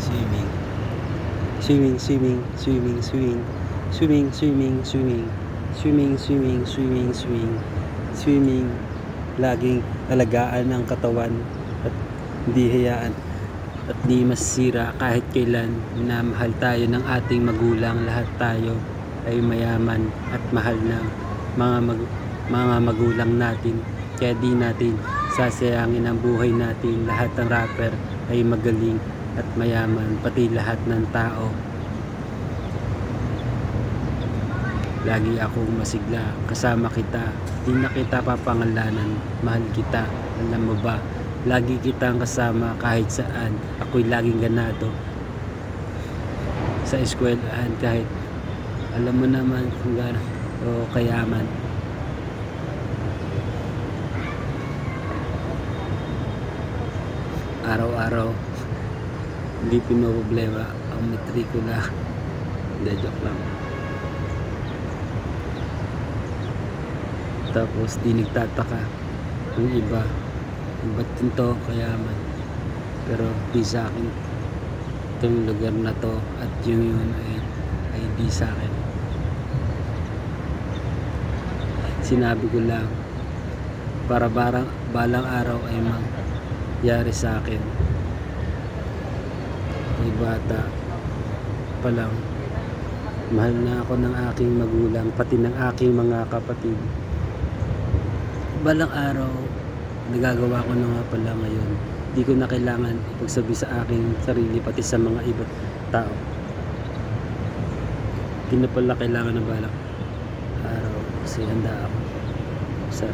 Swimming. Swimming, swimming, swimming, swimming. Swimming, swimming, swimming. Swimming, swimming, swimming, swimming. Swimming. Laging alagaan ang katawan at hindi hayaan at di masira kahit kailan na mahal tayo ng ating magulang. Lahat tayo ay mayaman at mahal ng mga magulang natin, kaya di natin sasayangin ang buhay natin. Lahat ng rapper ay magaling at mayaman, pati lahat ng tao. Lagi akong masigla, kasama kita, di na kita papangalanan, mahal kita, alam mo ba? Lagi kitang kasama kahit saan, ako'y laging ganado sa eskwelahan, kahit alam mo naman kung gaano o kayaman. Araw-araw hindi pinoproblema ang matrikula. Hindi, joke lang. Tapos di nagtataka ang iba, ba't ito kayaman, pero di sa akin itong lugar na to at yung yun ay di sa akin. Sinabi ko lang para balang araw ay mangyari sa akin. Ay bata pa lang, mahal na ako ng aking magulang, pati ng aking mga kapatid. Balang araw, nagagawa ko na nga pala ngayon. Di ko na kailangan ipagsabi sa aking sarili, pati sa mga ibang tao. Di na pala kailangan na balang araw kasi handa ako sa